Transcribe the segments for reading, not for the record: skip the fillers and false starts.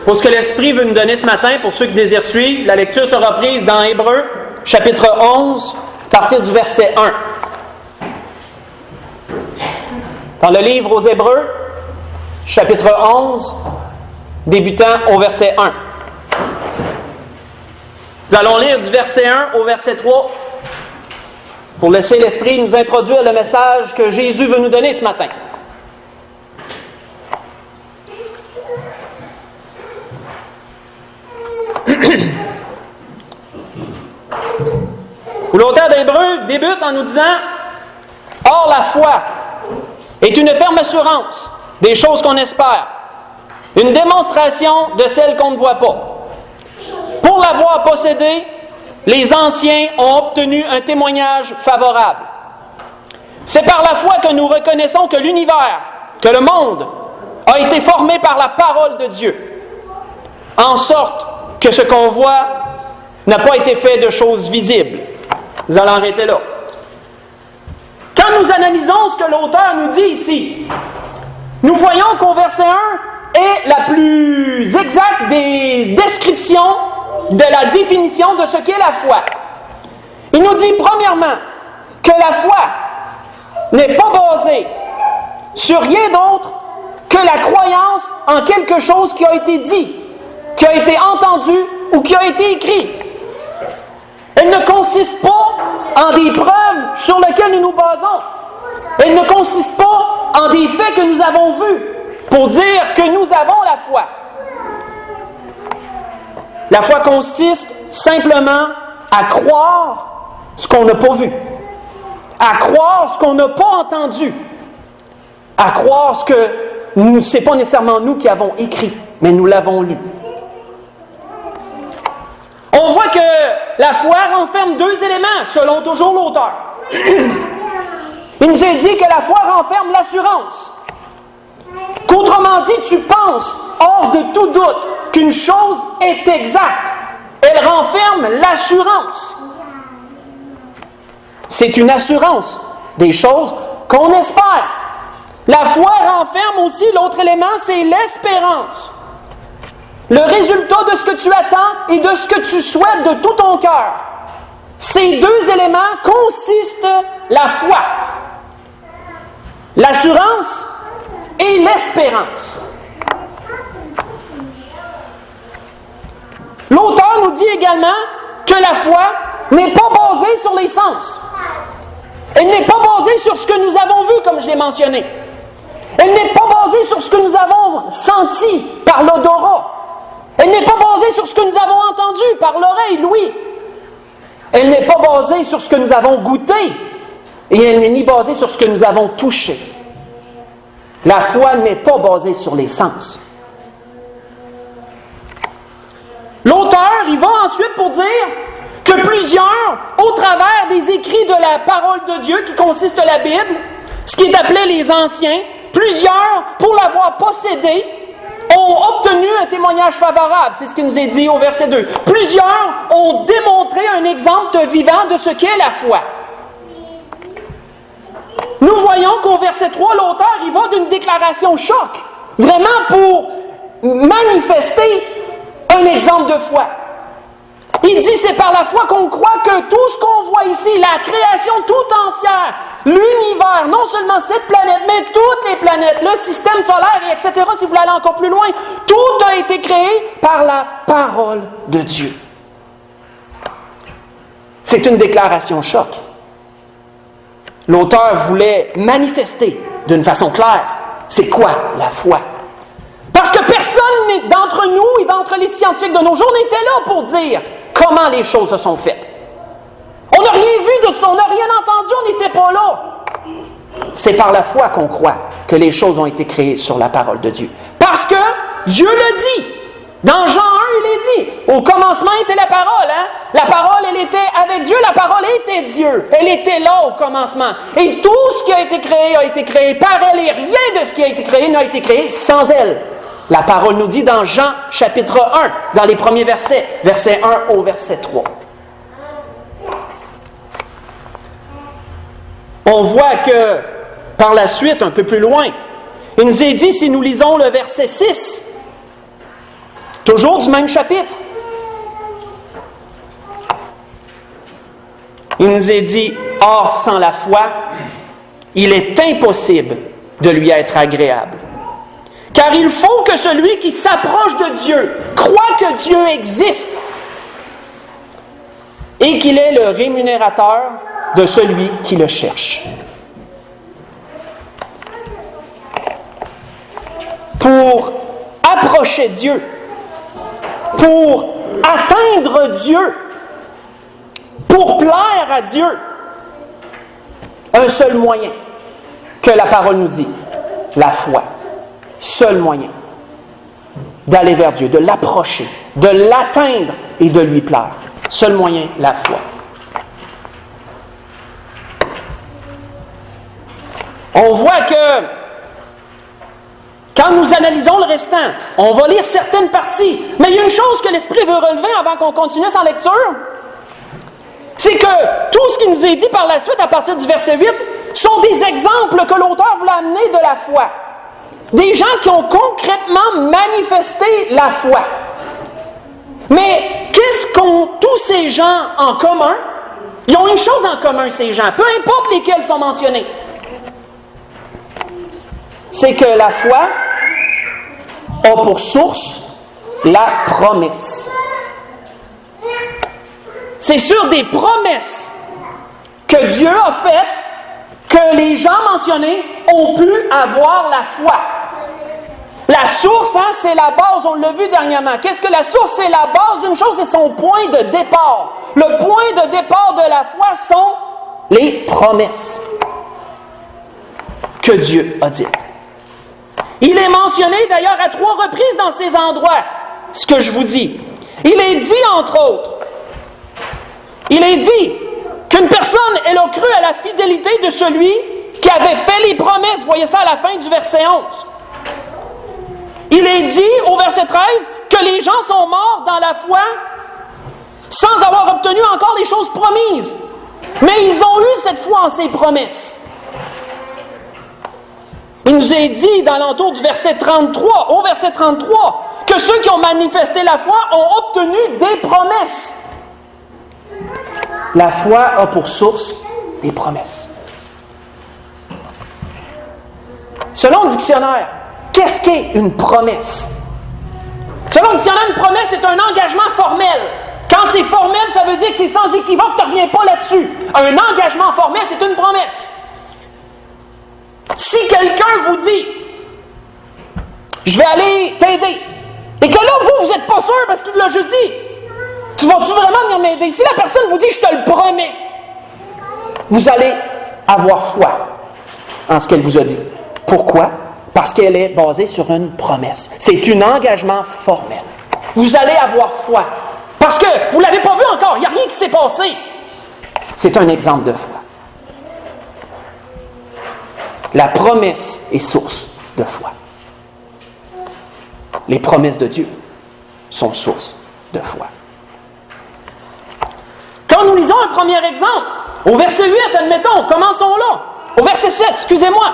pour ce que l'Esprit veut nous donner ce matin, pour ceux qui désirent suivre. La lecture sera prise dans Hébreux, chapitre 11, à partir du verset 1. Dans le livre aux Hébreux, chapitre 11, débutant au verset 1. Nous allons lire du verset 1 au verset 3 pour laisser l'Esprit nous introduire le message que Jésus veut nous donner ce matin. L'auteur d'Hébreux débute en nous disant « Or la foi est une ferme assurance des choses qu'on espère, une démonstration de celles qu'on ne voit pas. Pour l'avoir possédée, les anciens ont obtenu un témoignage favorable. C'est par la foi que nous reconnaissons que l'univers, que le monde, a été formé par la parole de Dieu, en sorte que ce qu'on voit n'a pas été fait de choses visibles. » Nous allons arrêter là. Quand nous analysons ce que l'auteur nous dit ici, nous voyons qu'au verset 1 est la plus exacte des descriptions de la définition de ce qu'est la foi. Il nous dit premièrement que la foi n'est pas basée sur rien d'autre que la croyance en quelque chose qui a été dit, qui a été entendu ou qui a été écrit. Elle ne consiste pas en des preuves sur lesquelles nous nous basons. Elle ne consiste pas en des faits que nous avons vus pour dire que nous avons la foi. La foi consiste simplement à croire ce qu'on n'a pas vu, à croire ce qu'on n'a pas entendu, à croire ce que ce n'est pas nécessairement nous qui avons écrit, mais nous l'avons lu. On voit que la foi renferme deux éléments, selon toujours l'auteur. Il nous est dit que la foi renferme l'assurance. Qu'autrement dit, tu penses, hors de tout doute, qu'une chose est exacte. Elle renferme l'assurance. C'est une assurance des choses qu'on espère. La foi renferme aussi l'autre élément, c'est l'espérance. Le résultat de ce que tu attends et de ce que tu souhaites de tout ton cœur. Ces deux éléments consistent la foi. L'assurance et l'espérance. L'auteur nous dit également que la foi n'est pas basée sur les sens. Elle n'est pas basée sur ce que nous avons vu, comme je l'ai mentionné. Elle n'est pas basée sur ce que nous avons senti par l'odorat. Elle n'est pas basée sur ce que nous avons entendu par l'oreille, l'ouïe. Elle n'est pas basée sur ce que nous avons goûté. Et elle n'est ni basée sur ce que nous avons touché. La foi n'est pas basée sur les sens. L'auteur, il va ensuite pour dire que plusieurs, au travers des écrits de la parole de Dieu, qui consiste la Bible, ce qui est appelé les anciens, plusieurs, pour l'avoir possédé, ont obtenu un témoignage favorable. C'est ce qui nous est dit au verset 2. Plusieurs ont démontré un exemple vivant de ce qu'est la foi. Nous voyons qu'au verset 3, l'auteur y va d'une déclaration choc, vraiment pour manifester un exemple de foi. Il dit, c'est par la foi qu'on croit que tout ce qu'on voit ici, la création tout entière, l'univers, non seulement cette planète, mais toutes les planètes, le système solaire, et etc., si vous voulez aller encore plus loin, tout a été créé par la parole de Dieu. C'est une déclaration choc. L'auteur voulait manifester d'une façon claire, c'est quoi la foi? Parce que personne d'entre nous et d'entre les scientifiques de nos jours n'était là pour dire comment les choses se sont faites. On n'a rien vu de ça, on n'a rien entendu, on n'était pas là. C'est par la foi qu'on croit que les choses ont été créées sur la parole de Dieu. Parce que Dieu le dit. Dans Jean 1, il est dit, au commencement était la parole. La parole, elle était avec Dieu, la parole était Dieu. Elle était là au commencement. Et tout ce qui a été créé par elle, et rien de ce qui a été créé n'a été créé sans elle. La parole nous dit dans Jean chapitre 1, dans les premiers versets, verset 1 au verset 3. On voit que, par la suite, un peu plus loin, il nous est dit, si nous lisons le verset 6, Toujours du même chapitre. Il nous est dit, « Or, sans la foi, il est impossible de lui être agréable. Car il faut que celui qui s'approche de Dieu croit que Dieu existe et qu'il est le rémunérateur de celui qui le cherche. » Pour approcher Dieu, pour atteindre Dieu, pour plaire à Dieu, un seul moyen que la parole nous dit, la foi. Seul moyen d'aller vers Dieu, de l'approcher, de l'atteindre et de lui plaire. Seul moyen, la foi. On voit que quand nous analysons le restant, on va lire certaines parties, mais il y a une chose que l'Esprit veut relever avant qu'on continue sans lecture, c'est que tout ce qui nous est dit par la suite à partir du verset 8 sont des exemples que l'auteur voulait amener de la foi. Des gens qui ont concrètement manifesté la foi. Mais qu'est-ce qu'ont tous ces gens en commun? Ils ont une chose en commun, ces gens, peu importe lesquels sont mentionnés. C'est que la foi a pour source la promesse. C'est sur des promesses que Dieu a faites que les gens mentionnés ont pu avoir la foi. La source, c'est la base, on l'a vu dernièrement. Qu'est-ce que la source? C'est la base d'une chose, c'est son point de départ. Le point de départ de la foi sont les promesses que Dieu a dites. Il est mentionné d'ailleurs à 3 reprises dans ces endroits, ce que je vous dis. Il est dit, entre autres, il est dit qu'une personne, elle a cru à la fidélité de celui qui avait fait les promesses. Vous voyez ça à la fin du verset 11. Il est dit au verset 13 que les gens sont morts dans la foi sans avoir obtenu encore les choses promises. Mais ils ont eu cette foi en ces promesses. Il nous est dit dans l'entour du verset 33, au verset 33, que ceux qui ont manifesté la foi ont obtenu des promesses. La foi a pour source des promesses. Selon le dictionnaire, qu'est-ce qu'est une promesse? Selon le dictionnaire, une promesse, c'est un engagement formel. Quand c'est formel, ça veut dire que c'est sans équivoque, tu ne reviens pas là-dessus. Un engagement formel, c'est une promesse. Si quelqu'un vous dit « Je vais aller t'aider », et que là, vous n'êtes pas sûr parce qu'il l'a juste dit, tu vas-tu vraiment venir m'aider? Si la personne vous dit « Je te le promets », vous allez avoir foi en ce qu'elle vous a dit. Pourquoi? Parce qu'elle est basée sur une promesse. C'est un engagement formel. Vous allez avoir foi. Parce que vous ne l'avez pas vu encore, il n'y a rien qui s'est passé. C'est un exemple de foi. La promesse est source de foi. Les promesses de Dieu sont source de foi. Quand nous lisons un premier exemple, au verset 8, admettons, commençons là. Au verset 7, excusez-moi.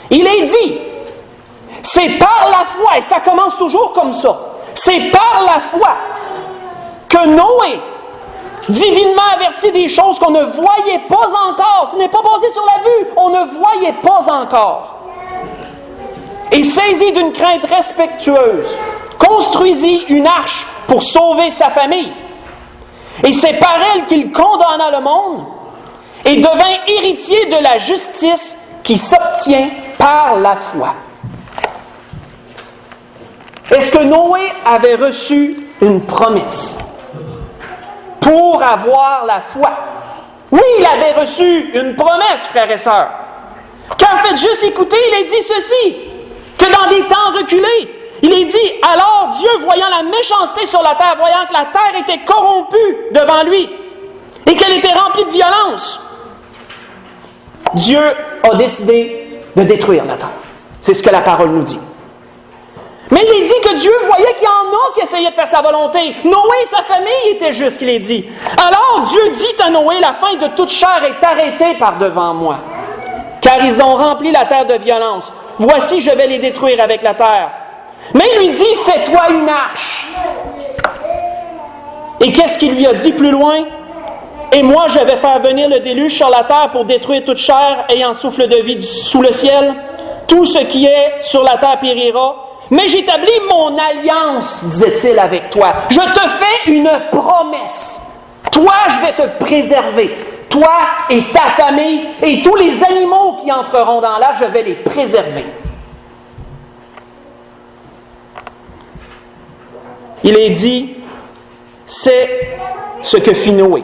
Il est dit, c'est par la foi, et ça commence toujours comme ça, c'est par la foi que Noé, divinement averti des choses qu'on ne voyait pas encore, ce n'est pas basé sur la vue, on ne voyait pas encore, et saisi d'une crainte respectueuse, construisit une arche pour sauver sa famille. Et c'est par elle qu'il condamna le monde et devint héritier de la justice qui s'obtient par la foi. Est-ce que Noé avait reçu une promesse pour avoir la foi? Oui, il avait reçu une promesse, frères et sœurs. Car faites juste écouter, il est dit ceci, que dans des temps reculés, il est dit, alors Dieu, voyant la méchanceté sur la terre, voyant que la terre était corrompue devant lui et qu'elle était remplie de violence, Dieu a décidé de détruire la terre. C'est ce que la parole nous dit. Mais il est dit que Dieu voyait qu'il y en a qui essayaient de faire sa volonté. Noé et sa famille étaient justes, il est dit. Alors Dieu dit à Noé, la fin de toute chair est arrêtée par devant moi, car ils ont rempli la terre de violence. Voici, je vais les détruire avec la terre. Mais il lui dit, fais-toi une arche. Et qu'est-ce qu'il lui a dit plus loin? Et moi, je vais faire venir le déluge sur la terre pour détruire toute chair ayant souffle de vie sous le ciel. Tout ce qui est sur la terre périra. Mais j'établis mon alliance, disait-il, avec toi. Je te fais une promesse. Toi, je vais te préserver. Toi et ta famille et tous les animaux qui entreront dans l'arche, je vais les préserver. Il est dit, c'est ce que fit Noé.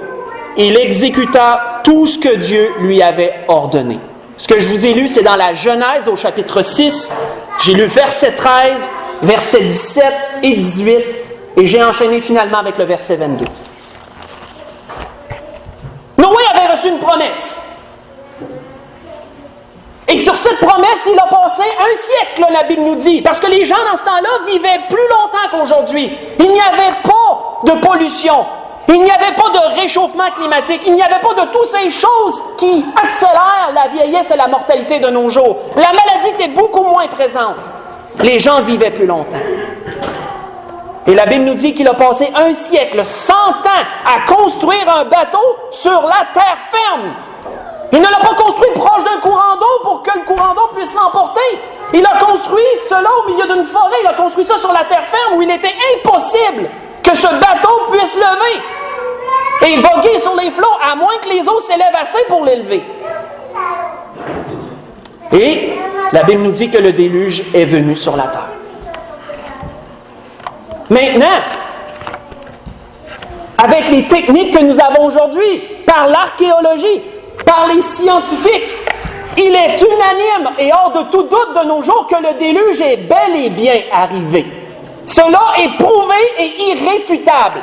Il exécuta tout ce que Dieu lui avait ordonné. Ce que je vous ai lu, c'est dans la Genèse au chapitre 6. J'ai lu verset 13, versets 17 et 18, et j'ai enchaîné finalement avec le verset 22. Noé avait reçu une promesse. Et sur cette promesse, il a passé un siècle, la Bible nous dit, parce que les gens dans ce temps-là vivaient plus longtemps qu'aujourd'hui. Il n'y avait pas de pollution, il n'y avait pas de réchauffement climatique, il n'y avait pas de toutes ces choses qui accélèrent la vieillesse et la mortalité de nos jours. La maladie était beaucoup moins présente. Les gens vivaient plus longtemps. Et la Bible nous dit qu'il a passé un siècle, 100 ans, à construire un bateau sur la terre ferme. Il ne l'a pas construit proche d'un courant d'eau pour que le courant d'eau puisse l'emporter. Il a construit cela au milieu d'une forêt. Il a construit ça sur la terre ferme où il était impossible que ce bateau puisse lever et voguer sur les flots, à moins que les eaux s'élèvent assez pour l'élever. Et la Bible nous dit que le déluge est venu sur la terre. Maintenant, avec les techniques que nous avons aujourd'hui, par l'archéologie, par les scientifiques, il est unanime et hors de tout doute de nos jours que le déluge est bel et bien arrivé. Cela est prouvé et irréfutable.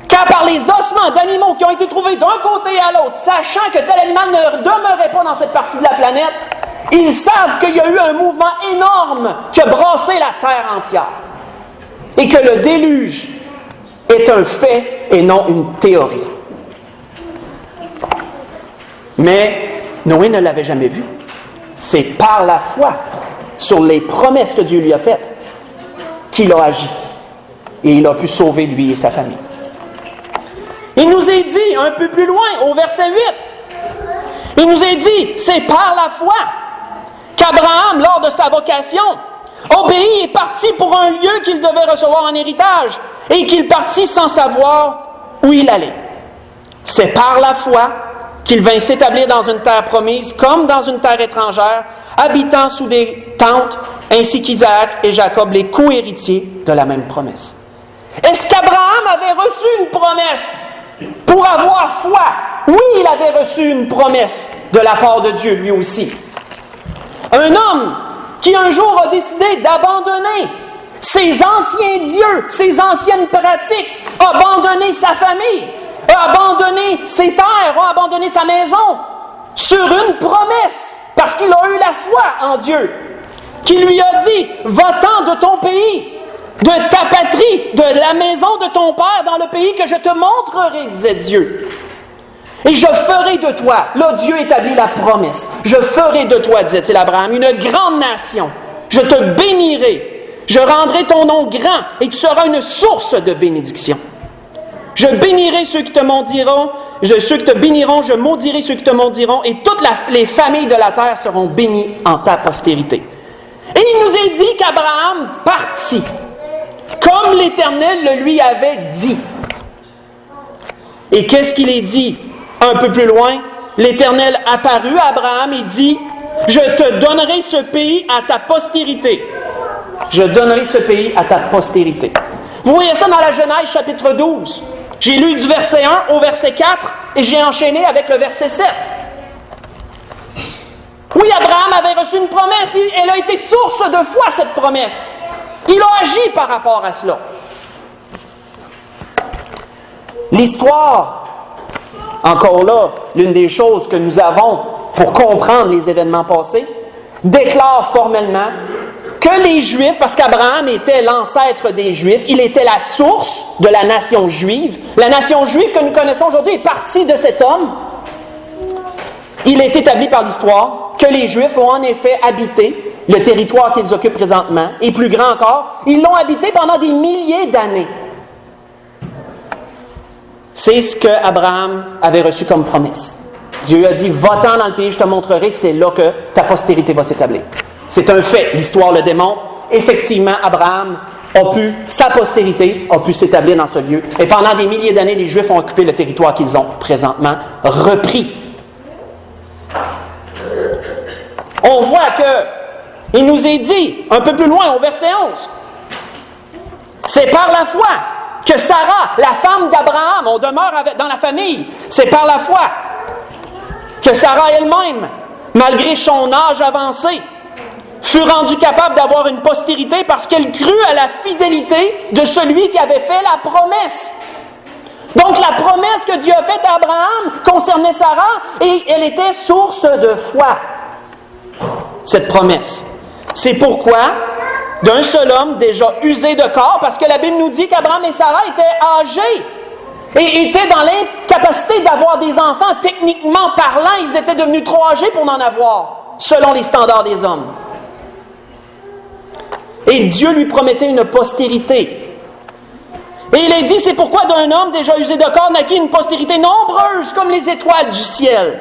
Car par les ossements d'animaux qui ont été trouvés d'un côté à l'autre, sachant que tel animal ne demeurait pas dans cette partie de la planète, ils savent qu'il y a eu un mouvement énorme qui a brassé la terre entière. Et que le déluge est un fait et non une théorie. Mais Noé ne l'avait jamais vu. C'est par la foi sur les promesses que Dieu lui a faites qu'il a agi. Et il a pu sauver lui et sa famille. Il nous est dit un peu plus loin, au verset 8, il nous est dit, c'est par la foi qu'Abraham, lors de sa vocation, obéit et partit pour un lieu qu'il devait recevoir en héritage et qu'il partit sans savoir où il allait. C'est par la foi qu'il vint s'établir dans une terre promise comme dans une terre étrangère, habitant sous des tentes, ainsi qu'Isaac et Jacob, les co-héritiers de la même promesse. Est-ce qu'Abraham avait reçu une promesse pour avoir foi? Oui, il avait reçu une promesse de la part de Dieu, lui aussi. Un homme qui un jour a décidé d'abandonner ses anciens dieux, ses anciennes pratiques, a abandonné sa famille, a abandonné ses terres, a abandonné sa maison sur une promesse, parce qu'il a eu la foi en Dieu, qui lui a dit, va-t'en de ton pays, de ta patrie, de la maison de ton père, dans le pays que je te montrerai, disait Dieu. Et je ferai de toi, là Dieu établit la promesse, je ferai de toi, disait-il à Abraham, une grande nation. Je te bénirai, je rendrai ton nom grand et tu seras une source de bénédiction. Je bénirai ceux qui te maudiront, ceux qui te béniront, je maudirai ceux qui te maudiront et toutes les familles de la terre seront bénies en ta postérité. Et il nous est dit qu'Abraham partit, comme l'Éternel le lui avait dit. Et qu'est-ce qu'il est dit? Un peu plus loin, l'Éternel apparut à Abraham et dit, « Je te donnerai ce pays à ta postérité. » Je donnerai ce pays à ta postérité. Vous voyez ça dans la Genèse chapitre 12. J'ai lu du verset 1 au verset 4 et j'ai enchaîné avec le verset 7. Oui, Abraham avait reçu une promesse. Elle a été source de foi, cette promesse. Il a agi par rapport à cela. L'histoire, encore là, l'une des choses que nous avons pour comprendre les événements passés, déclare formellement que les Juifs, parce qu'Abraham était l'ancêtre des Juifs, il était la source de la nation juive. La nation juive que nous connaissons aujourd'hui est partie de cet homme. Il est établi par l'histoire que les Juifs ont en effet habité le territoire qu'ils occupent présentement, et plus grand encore, ils l'ont habité pendant des milliers d'années. C'est ce qu'Abraham avait reçu comme promesse. Dieu a dit, va-t'en dans le pays, je te montrerai, c'est là que ta postérité va s'établir. C'est un fait, l'histoire le démontre. Effectivement, Abraham sa postérité a pu s'établir dans ce lieu. Et pendant des milliers d'années, les Juifs ont occupé le territoire qu'ils ont présentement repris. On voit qu'il nous est dit, un peu plus loin, au verset 11, c'est par la foi que Sarah, la femme d'Abraham, on demeure dans la famille, c'est par la foi que Sarah elle-même, malgré son âge avancé, fut rendue capable d'avoir une postérité parce qu'elle crut à la fidélité de celui qui avait fait la promesse. Donc la promesse que Dieu a faite à Abraham concernait Sarah et elle était source de foi. Cette promesse. C'est pourquoi, d'un seul homme déjà usé de corps, parce que la Bible nous dit qu'Abraham et Sarah étaient âgés et étaient dans l'incapacité d'avoir des enfants. Techniquement parlant, ils étaient devenus trop âgés pour en avoir, selon les standards des hommes. Et Dieu lui promettait une postérité. Et il est dit, c'est pourquoi d'un homme déjà usé de corps naquit une postérité nombreuse comme les étoiles du ciel,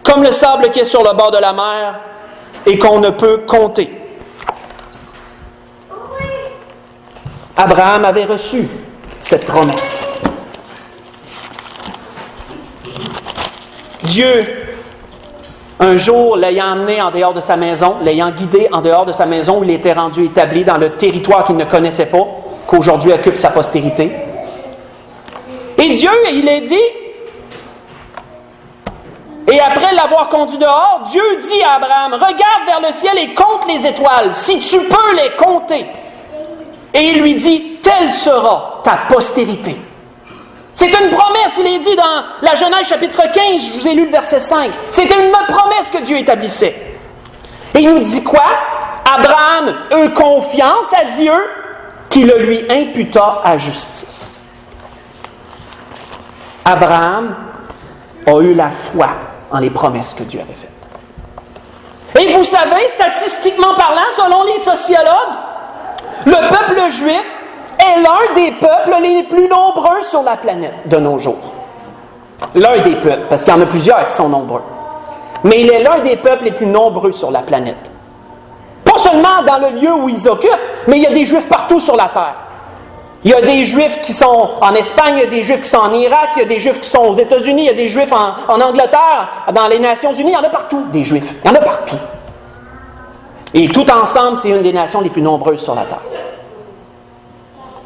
comme le sable qui est sur le bord de la mer et qu'on ne peut compter. Abraham avait reçu cette promesse. Dieu, un jour, l'ayant amené en dehors de sa maison, l'ayant guidé en dehors de sa maison où il était rendu établi dans le territoire qu'il ne connaissait pas, qu'aujourd'hui occupe sa postérité. Et Dieu, il est dit, et après l'avoir conduit dehors, Dieu dit à Abraham, regarde vers le ciel et compte les étoiles, si tu peux les compter. Et il lui dit, telle sera ta postérité. C'est une promesse, il est dit dans la Genèse chapitre 15, je vous ai lu le verset 5. C'était une promesse que Dieu établissait. Et il nous dit quoi? Abraham eut confiance à Dieu qui le lui imputa à justice. Abraham a eu la foi en les promesses que Dieu avait faites. Et vous savez, statistiquement parlant, selon les sociologues, le peuple juif est l'un des peuples les plus nombreux sur la planète de nos jours. L'un des peuples, parce qu'il y en a plusieurs qui sont nombreux. Mais il est l'un des peuples les plus nombreux sur la planète. Pas seulement dans le lieu où ils occupent, mais il y a des Juifs partout sur la terre. Il y a des Juifs qui sont en Espagne, il y a des Juifs qui sont en Irak, il y a des Juifs qui sont aux États-Unis, il y a des Juifs en Angleterre, dans les Nations Unies, il y en a partout, des Juifs. Il y en a partout. Et tout ensemble, c'est une des nations les plus nombreuses sur la terre.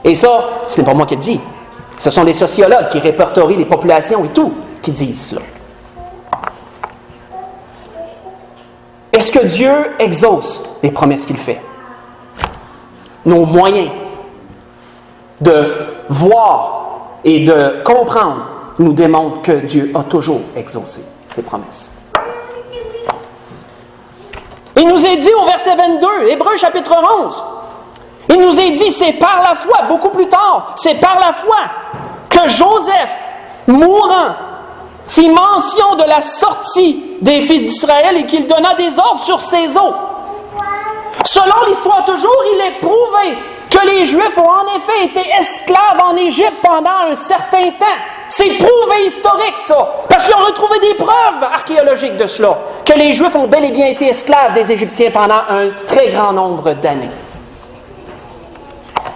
Et ça, ce n'est pas moi qui le dis. Ce sont les sociologues qui répertorient les populations et tout qui disent cela. Est-ce que Dieu exauce les promesses qu'il fait? Nos moyens de voir et de comprendre nous démontrent que Dieu a toujours exaucé ses promesses. Il nous est dit au verset 22, Hébreux chapitre 11, il nous est dit, c'est par la foi, beaucoup plus tard, c'est par la foi que Joseph, mourant, fit mention de la sortie des fils d'Israël et qu'il donna des ordres sur ses os. Selon l'histoire toujours, il est prouvé que les Juifs ont en effet été esclaves en Égypte pendant un certain temps. C'est prouvé historique, ça, parce qu'ils ont retrouvé des preuves archéologiques de cela, que les Juifs ont bel et bien été esclaves des Égyptiens pendant un très grand nombre d'années.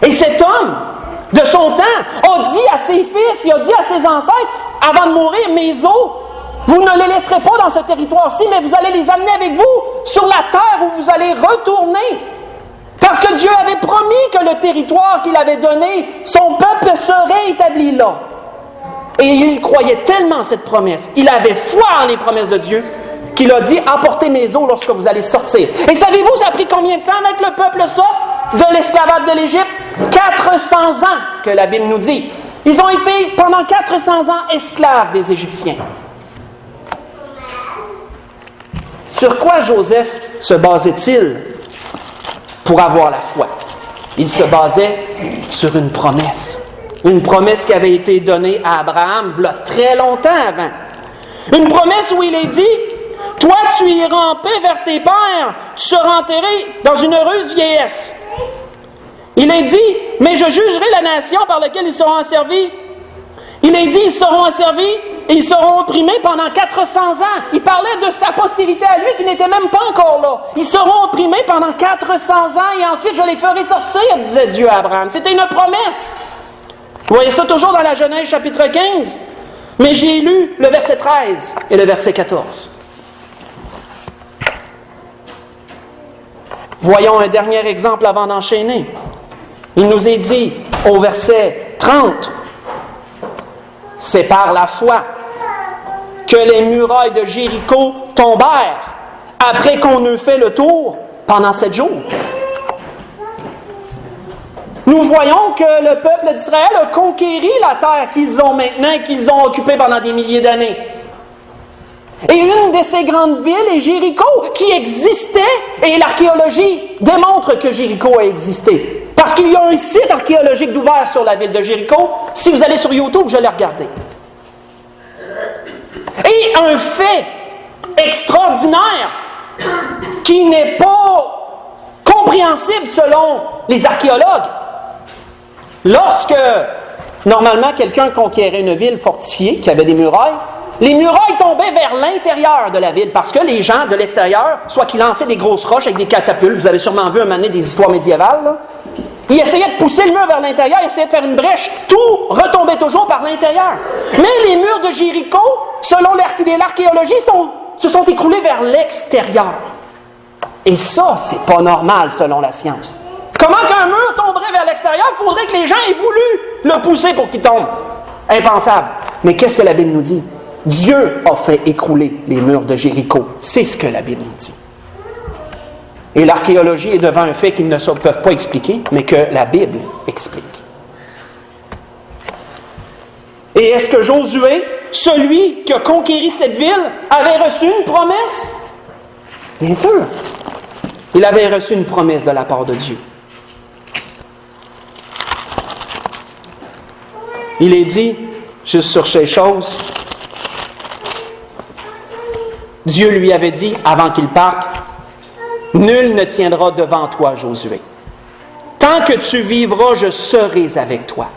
Et cet homme, de son temps, a dit à ses fils, il a dit à ses ancêtres, avant de mourir, mes os, vous ne les laisserez pas dans ce territoire-ci, mais vous allez les amener avec vous sur la terre où vous allez retourner. Parce que Dieu avait promis que le territoire qu'il avait donné, son peuple serait établi là. Et il croyait tellement à cette promesse, il avait foi en les promesses de Dieu, qu'il a dit, apportez mes os lorsque vous allez sortir. Et savez-vous, ça a pris combien de temps avec le peuple sorte de l'esclavage de l'Égypte? 400 ans, que la Bible nous dit. Ils ont été pendant 400 ans esclaves des Égyptiens. Sur quoi Joseph se basait-il pour avoir la foi? Il se basait sur une promesse. Une promesse qui avait été donnée à Abraham il y a très longtemps avant. Une promesse où il est dit Toi, tu iras en paix vers tes pères, tu seras enterré dans une heureuse vieillesse. Il est dit, mais je jugerai la nation par laquelle ils seront asservis. Il est dit, ils seront asservis et ils seront opprimés pendant 400 ans. Il parlait de sa postérité à lui qui n'était même pas encore là. Ils seront opprimés pendant 400 ans et ensuite je les ferai sortir, disait Dieu à Abraham. C'était une promesse. Vous voyez ça toujours dans la Genèse chapitre 15. Mais j'ai lu le verset 13 et le verset 14. Voyons un dernier exemple avant d'enchaîner. Il nous est dit au verset 30, c'est par la foi que les murailles de Jéricho tombèrent après qu'on eut fait le tour pendant 7 jours. Nous voyons que le peuple d'Israël a conquéri la terre qu'ils ont maintenant et qu'ils ont occupée pendant des milliers d'années. Et une de ces grandes villes est Jéricho, qui existait, et l'archéologie démontre que Jéricho a existé. Parce qu'il y a un site archéologique d'ouvert sur la ville de Jéricho. Si vous allez sur YouTube, je l'ai regardé. Et un fait extraordinaire qui n'est pas compréhensible selon les archéologues. Lorsque, normalement, quelqu'un conquérait une ville fortifiée, qui avait des murailles, les murailles tombaient vers l'intérieur de la ville parce que les gens de l'extérieur, soit qu'ils lançaient des grosses roches avec des catapultes, vous avez sûrement vu un moment donné des histoires médiévales, là, ils essayaient de pousser le mur vers l'intérieur, ils essayaient de faire une brèche, tout retombait toujours par l'intérieur. Mais les murs de Jéricho, selon l'archéologie, se sont écroulés vers l'extérieur. Et ça, c'est pas normal selon la science. Comment qu'un mur tomberait vers l'extérieur? Il faudrait que les gens aient voulu le pousser pour qu'il tombe. Impensable. Mais qu'est-ce que la Bible nous dit? Dieu a fait écrouler les murs de Jéricho. C'est ce que la Bible nous dit. Et l'archéologie est devant un fait qu'ils ne peuvent pas expliquer, mais que la Bible explique. Et est-ce que Josué, celui qui a conquéri cette ville, avait reçu une promesse? Bien sûr. Il avait reçu une promesse de la part de Dieu. Il est dit, juste sur ces choses, Dieu lui avait dit, avant qu'il parte, « Nul ne tiendra devant toi, Josué. Tant que tu vivras, je serai avec toi. »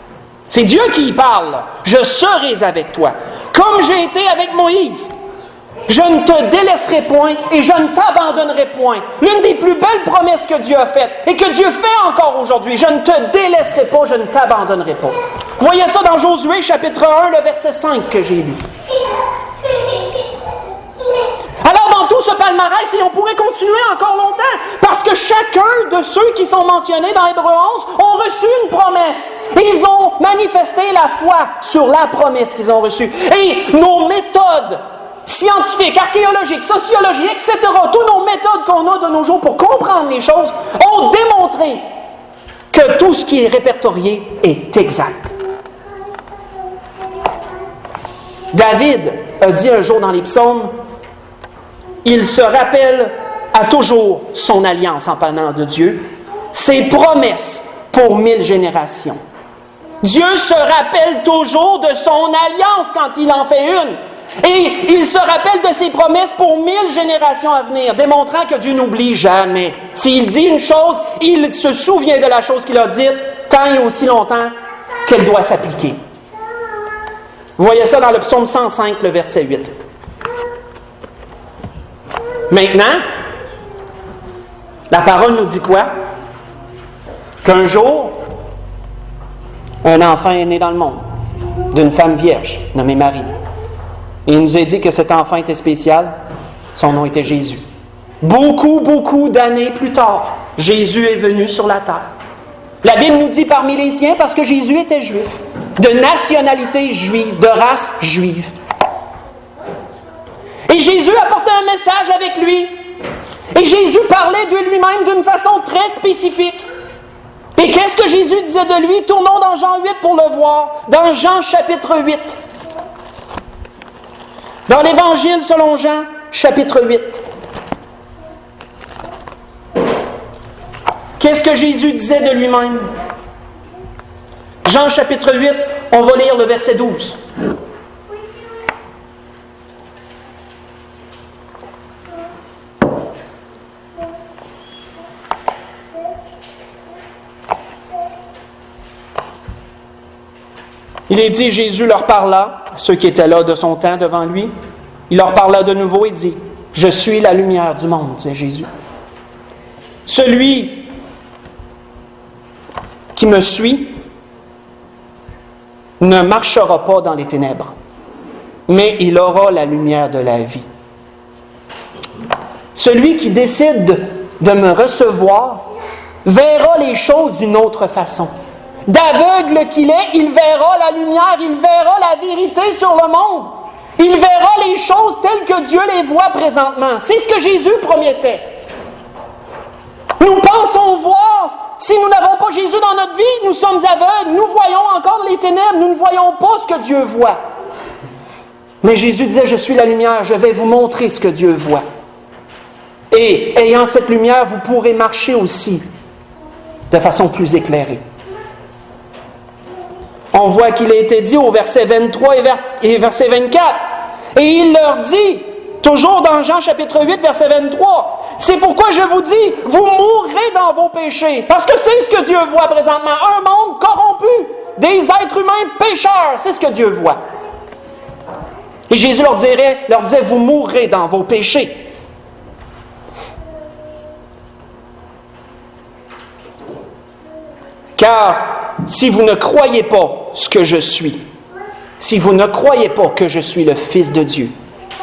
C'est Dieu qui y parle. « Je serai avec toi. Comme j'ai été avec Moïse. Je ne te délaisserai point et je ne t'abandonnerai point. » L'une des plus belles promesses que Dieu a faites et que Dieu fait encore aujourd'hui. « Je ne te délaisserai pas, je ne t'abandonnerai pas. » Vous voyez ça dans Josué chapitre 1, le verset 5 que j'ai lu. Alors dans tout ce palmarès, et on pourrait continuer encore longtemps, parce que chacun de ceux qui sont mentionnés dans Hébreux 11 ont reçu une promesse. Et ils ont manifesté la foi sur la promesse qu'ils ont reçue. Et nos méthodes scientifiques, archéologiques, sociologiques, etc., toutes nos méthodes qu'on a de nos jours pour comprendre les choses, ont démontré que tout ce qui est répertorié est exact. David a dit un jour dans les psaumes, il se rappelle à toujours son alliance en parlant de Dieu, ses promesses pour 1000 générations. Dieu se rappelle toujours de son alliance quand il en fait une. Et il se rappelle de ses promesses pour 1000 générations à venir, démontrant que Dieu n'oublie jamais. S'il dit une chose, il se souvient de la chose qu'il a dite tant et aussi longtemps qu'elle doit s'appliquer. Vous voyez ça dans le psaume 105, le verset 8. Maintenant, la parole nous dit quoi? Qu'un jour, un enfant est né dans le monde, d'une femme vierge, nommée Marie. Et il nous a dit que cet enfant était spécial, son nom était Jésus. Beaucoup d'années plus tard, Jésus est venu sur la terre. La Bible nous dit parmi les siens parce que Jésus était juif, de nationalité juive, de race juive. Et Jésus apportait un message avec lui. Et Jésus parlait de lui-même d'une façon très spécifique. Et qu'est-ce que Jésus disait de lui? Tournons dans Jean 8 pour le voir. Dans Jean chapitre 8. Dans l'Évangile selon Jean, chapitre 8. Qu'est-ce que Jésus disait de lui-même? Jean chapitre 8, on va lire le verset 12. Il est dit, Jésus leur parla, ceux qui étaient là de son temps devant lui, il leur parla de nouveau et dit, « Je suis la lumière du monde, disait Jésus. Celui qui me suit ne marchera pas dans les ténèbres, mais il aura la lumière de la vie. Celui qui décide de me recevoir verra les choses d'une autre façon. D'aveugle qu'il est, il verra la lumière, il verra la vérité sur le monde. Il verra les choses telles que Dieu les voit présentement. C'est ce que Jésus promettait. Nous pensons voir. Si nous n'avons pas Jésus dans notre vie, nous sommes aveugles. Nous voyons encore les ténèbres. Nous ne voyons pas ce que Dieu voit. Mais Jésus disait, je suis la lumière, je vais vous montrer ce que Dieu voit. Et ayant cette lumière, vous pourrez marcher aussi de façon plus éclairée. On voit qu'il a été dit au verset 23 et verset 24. Et il leur dit, toujours dans Jean chapitre 8, verset 23, « C'est pourquoi je vous dis, vous mourrez dans vos péchés. » Parce que c'est ce que Dieu voit présentement. Un monde corrompu, des êtres humains pécheurs. C'est ce que Dieu voit. Et Jésus leur disait, vous mourrez dans vos péchés. Car si vous ne croyez pas ce que je suis, si vous ne croyez pas que je suis le Fils de Dieu,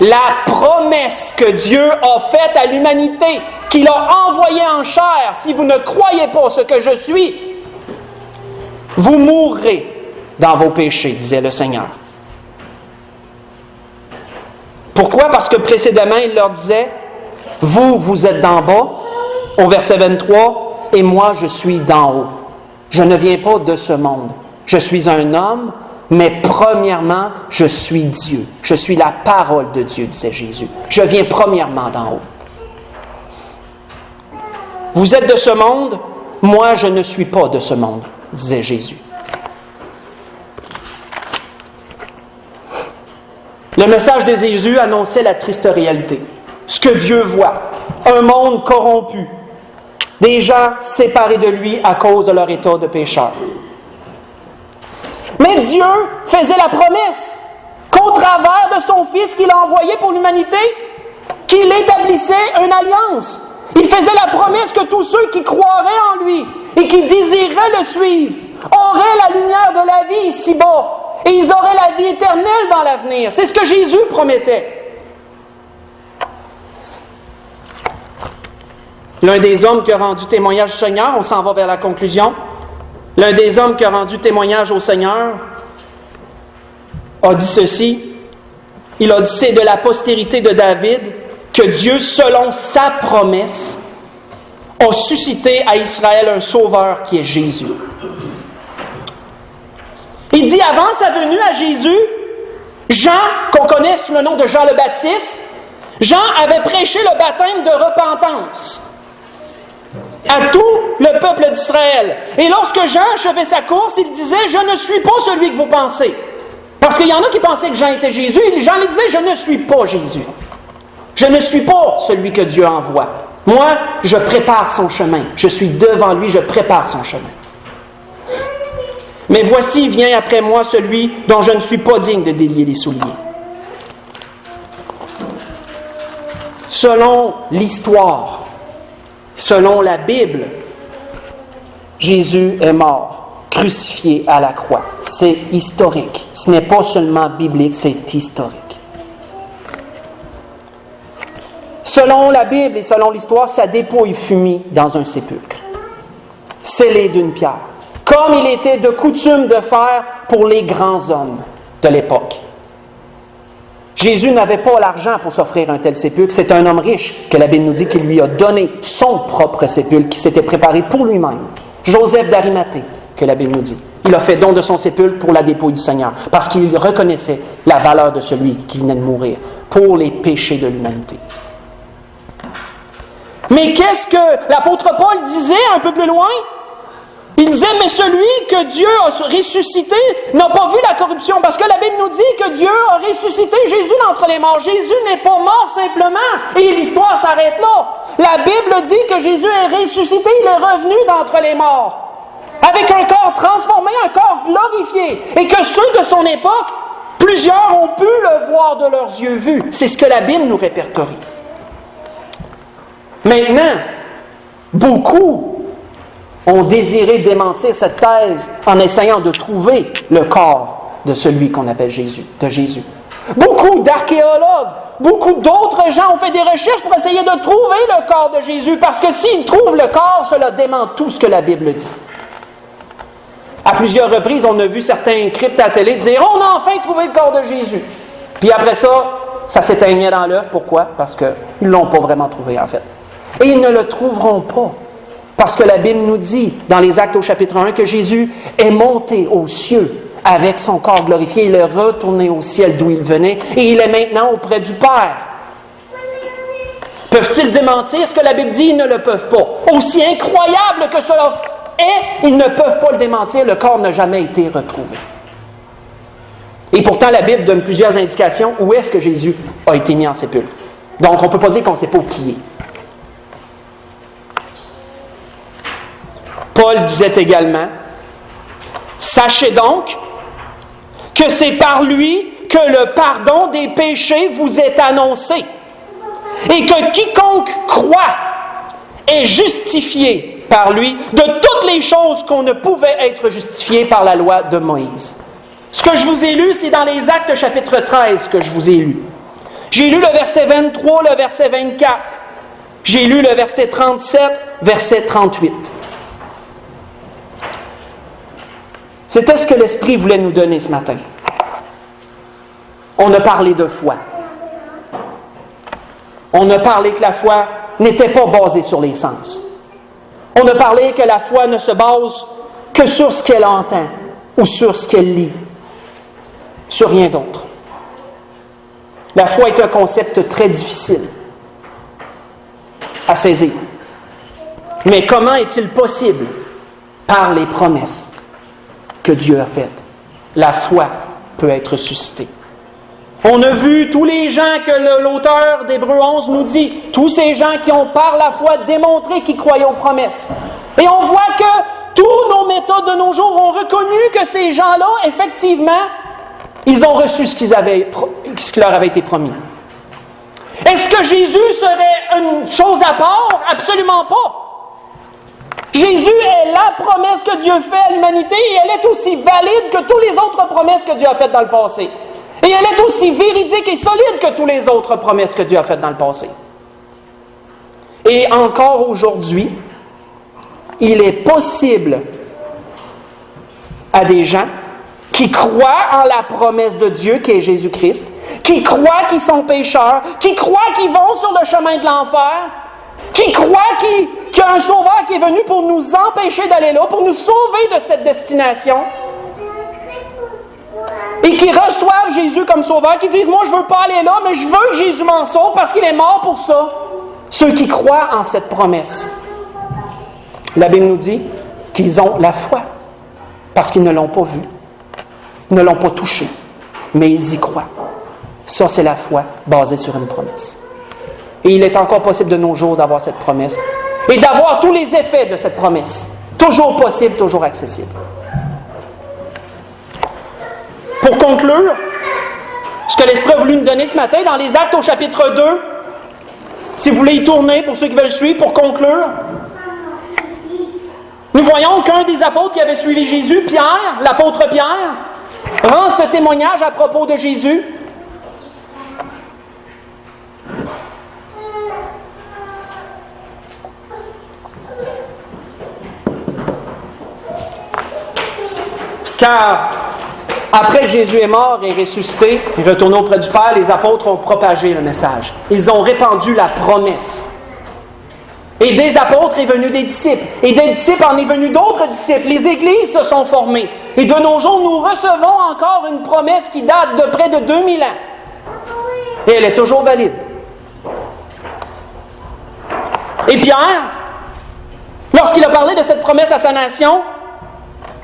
la promesse que Dieu a faite à l'humanité, qu'il a envoyée en chair, si vous ne croyez pas ce que je suis, vous mourrez dans vos péchés, disait le Seigneur. Pourquoi? Parce que précédemment, il leur disait, vous êtes d'en bas, au verset 23, et moi, je suis d'en haut. Je ne viens pas de ce monde. Je suis un homme, mais premièrement, je suis Dieu. Je suis la parole de Dieu, disait Jésus. Je viens premièrement d'en haut. Vous êtes de ce monde, moi je ne suis pas de ce monde, disait Jésus. Le message de Jésus annonçait la triste réalité. Ce que Dieu voit, un monde corrompu, des gens séparés de lui à cause de leur état de pécheur. Mais Dieu faisait la promesse qu'au travers de son Fils qu'il a envoyé pour l'humanité, qu'il établissait une alliance. Il faisait la promesse que tous ceux qui croiraient en lui et qui désireraient le suivre auraient la lumière de la vie ici-bas et ils auraient la vie éternelle dans l'avenir. C'est ce que Jésus promettait. L'un des hommes qui a rendu témoignage au Seigneur, on s'en va vers la conclusion, l'un des hommes qui a rendu témoignage au Seigneur a dit ceci, il a dit, c'est de la postérité de David que Dieu, selon sa promesse, a suscité à Israël un sauveur qui est Jésus. Il dit, avant sa venue à Jésus, Jean, qu'on connaît sous le nom de Jean le Baptiste, Jean avait prêché le baptême de repentance à tout le peuple d'Israël. Et lorsque Jean achevait sa course, il disait, je ne suis pas celui que vous pensez. Parce qu'il y en a qui pensaient que Jean était Jésus, et Jean lui disait, je ne suis pas Jésus. Je ne suis pas celui que Dieu envoie. Moi, je prépare son chemin. Je suis devant lui, je prépare son chemin. Mais voici, vient après moi celui dont je ne suis pas digne de délier les souliers. Selon l'histoire, selon la Bible, Jésus est mort, crucifié à la croix. C'est historique. Ce n'est pas seulement biblique, c'est historique. Selon la Bible et selon l'histoire, sa dépouille fut mise dans un sépulcre, scellé d'une pierre, comme il était de coutume de faire pour les grands hommes de l'époque. Jésus n'avait pas l'argent pour s'offrir un tel sépulcre. C'est un homme riche que la Bible nous dit qu'il lui a donné son propre sépulcre qui s'était préparé pour lui-même. Joseph d'Arimathée, que la Bible nous dit. Il a fait don de son sépulcre pour la dépouille du Seigneur, parce qu'il reconnaissait la valeur de celui qui venait de mourir pour les péchés de l'humanité. Mais qu'est-ce que l'apôtre Paul disait un peu plus loin? Il disait, mais celui que Dieu a ressuscité n'a pas vu la corruption. Parce que la Bible nous dit que Dieu a ressuscité Jésus d'entre les morts. Jésus n'est pas mort simplement. Et l'histoire s'arrête là. La Bible dit que Jésus est ressuscité, il est revenu d'entre les morts. Avec un corps corps transformé, un corps glorifié. Et que ceux de son époque, plusieurs ont pu le voir de leurs yeux vus. C'est ce que la Bible nous répertorie. Maintenant, beaucoup ont désiré démentir cette thèse en essayant de trouver le corps de celui qu'on appelle Jésus, de Jésus. Beaucoup d'archéologues, beaucoup d'autres gens ont fait des recherches pour essayer de trouver le corps de Jésus, parce que s'ils trouvent le corps, cela dément tout ce que la Bible dit. À plusieurs reprises, on a vu certains cryptes à la télé dire « On a enfin trouvé le corps de Jésus ». Puis après ça s'éteignait dans l'œuf. Pourquoi? Parce qu'ils ne l'ont pas vraiment trouvé, en fait. Et ils ne le trouveront pas. Parce que la Bible nous dit, dans les Actes au chapitre 1, que Jésus est monté aux cieux avec son corps glorifié. Il est retourné au ciel d'où il venait. Et il est maintenant auprès du Père. Peuvent-ils démentir ce que la Bible dit? Ils ne le peuvent pas. Aussi incroyable que cela est, ils ne peuvent pas le démentir. Le corps n'a jamais été retrouvé. Et pourtant, la Bible donne plusieurs indications où est-ce que Jésus a été mis en sépulcre. Donc, on ne peut pas dire qu'on ne sait pas où il est. Paul disait également, « Sachez donc que c'est par lui que le pardon des péchés vous est annoncé, et que quiconque croit est justifié par lui de toutes les choses qu'on ne pouvait être justifié par la loi de Moïse. » Ce que je vous ai lu, c'est dans les Actes chapitre 13 que je vous ai lu. J'ai lu le verset 23, le verset 24. J'ai lu le verset 37, verset 38. C'était ce que l'Esprit voulait nous donner ce matin. On a parlé de foi. On a parlé que la foi n'était pas basée sur les sens. On a parlé que la foi ne se base que sur ce qu'elle entend ou sur ce qu'elle lit. Sur rien d'autre. La foi est un concept très difficile à saisir. Mais comment est-il possible? Par les promesses que Dieu a faites. La foi peut être suscitée. On a vu tous les gens que l'auteur d'Hébreux 11 nous dit, tous ces gens qui ont par la foi démontré qu'ils croyaient aux promesses. Et on voit que tous nos méthodes de nos jours ont reconnu que ces gens-là, effectivement, ils ont reçu ce qui leur avait été promis. Est-ce que Jésus serait une chose à part? Absolument pas. Jésus est la promesse que Dieu fait à l'humanité et elle est aussi valide que toutes les autres promesses que Dieu a faites dans le passé. Et elle est aussi véridique et solide que toutes les autres promesses que Dieu a faites dans le passé. Et encore aujourd'hui, il est possible à des gens qui croient en la promesse de Dieu qui est Jésus-Christ, qui croient qu'ils sont pécheurs, qui croient qu'ils vont sur le chemin de l'enfer, qui croient qu'il y a un sauveur qui est venu pour nous empêcher d'aller là, pour nous sauver de cette destination, et qui reçoivent Jésus comme sauveur, qui disent « Moi, je ne veux pas aller là, mais je veux que Jésus m'en sauve parce qu'il est mort pour ça. » Ceux qui croient en cette promesse. La Bible nous dit qu'ils ont la foi, parce qu'ils ne l'ont pas vu, ne l'ont pas touché, mais ils y croient. Ça, c'est la foi basée sur une promesse. Et il est encore possible de nos jours d'avoir cette promesse et d'avoir tous les effets de cette promesse. Toujours possible, toujours accessible. Pour conclure, ce que l'Esprit a voulu nous donner ce matin, dans les Actes au chapitre 2, si vous voulez y tourner, pour ceux qui veulent suivre, pour conclure, nous voyons qu'un des apôtres qui avait suivi Jésus, Pierre, l'apôtre Pierre, rend ce témoignage à propos de Jésus. Car après que Jésus est mort et ressuscité, et retourné auprès du Père, les apôtres ont propagé le message. Ils ont répandu la promesse. Et des apôtres est venu des disciples. Et des disciples en est venu d'autres disciples. Les églises se sont formées. Et de nos jours, nous recevons encore une promesse qui date de près de 2000 ans. Et elle est toujours valide. Et Pierre, lorsqu'il a parlé de cette promesse à sa nation,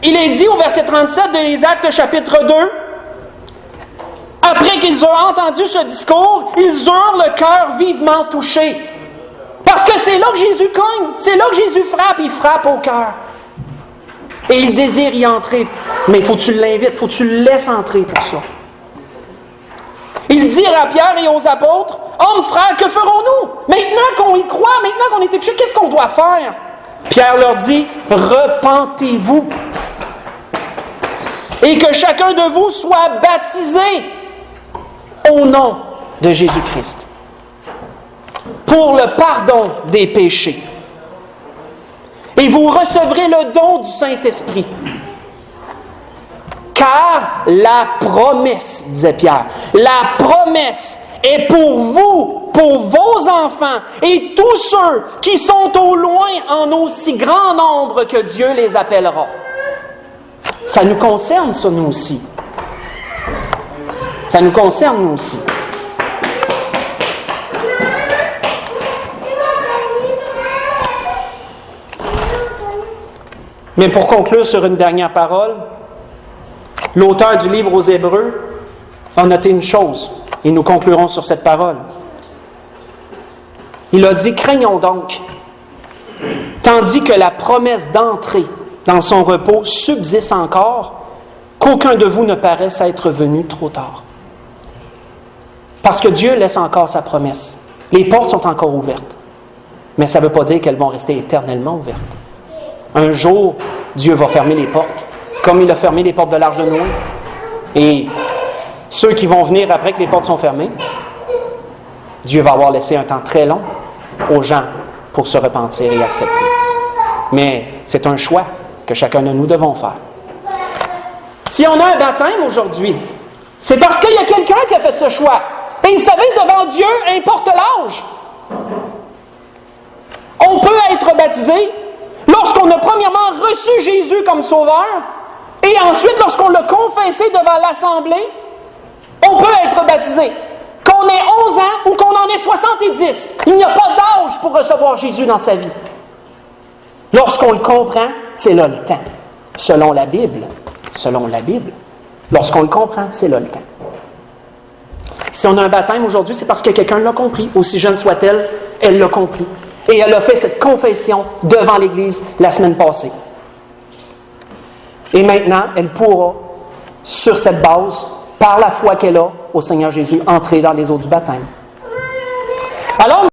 il est dit au verset 37 des Actes chapitre 2, après qu'ils ont entendu ce discours, ils eurent le cœur vivement touché. Parce que c'est là que Jésus cogne, c'est là que Jésus frappe, il frappe au cœur. Et il désire y entrer. Mais il faut que tu l'invites, il faut que tu le laisses entrer pour ça. Il dit à Pierre et aux apôtres, « Hommes, frères, que ferons-nous? Maintenant qu'on y croit, maintenant qu'on est touché, qu'est-ce qu'on doit faire? » Pierre leur dit, « Repentez-vous. Et que chacun de vous soit baptisé au nom de Jésus-Christ pour le pardon des péchés. Et vous recevrez le don du Saint-Esprit. Car la promesse, disait Pierre, la promesse est pour vous, pour vos enfants et tous ceux qui sont au loin en aussi grand nombre que Dieu les appellera. » Ça nous concerne, ça, nous aussi. Ça nous concerne, nous aussi. Mais pour conclure sur une dernière parole, l'auteur du livre aux Hébreux a noté une chose, et nous conclurons sur cette parole. Il a dit, « Craignons donc, tandis que la promesse d'entrer dans son repos subsiste encore, qu'aucun de vous ne paraisse être venu trop tard. » Parce que Dieu laisse encore sa promesse. Les portes sont encore ouvertes. Mais ça ne veut pas dire qu'elles vont rester éternellement ouvertes. Un jour, Dieu va fermer les portes, comme il a fermé les portes de l'Arche de Noé. Et ceux qui vont venir après que les portes sont fermées, Dieu va avoir laissé un temps très long aux gens pour se repentir et accepter. Mais c'est un choix que chacun de nous devons faire. Si on a un baptême aujourd'hui, c'est parce qu'il y a quelqu'un qui a fait ce choix. Et vous savez, devant Dieu, importe l'âge. On peut être baptisé lorsqu'on a premièrement reçu Jésus comme sauveur, et ensuite, lorsqu'on l'a confessé devant l'Assemblée, on peut être baptisé. Qu'on ait 11 ans ou qu'on en ait 70, il n'y a pas d'âge pour recevoir Jésus dans sa vie. Lorsqu'on le comprend, c'est là le temps. Selon la Bible. Lorsqu'on le comprend, c'est là le temps. Si on a un baptême aujourd'hui, c'est parce que quelqu'un l'a compris. Aussi jeune soit-elle, elle l'a compris. Et elle a fait cette confession devant l'Église la semaine passée. Et maintenant, elle pourra, sur cette base, par la foi qu'elle a au Seigneur Jésus, entrer dans les eaux du baptême. Alors,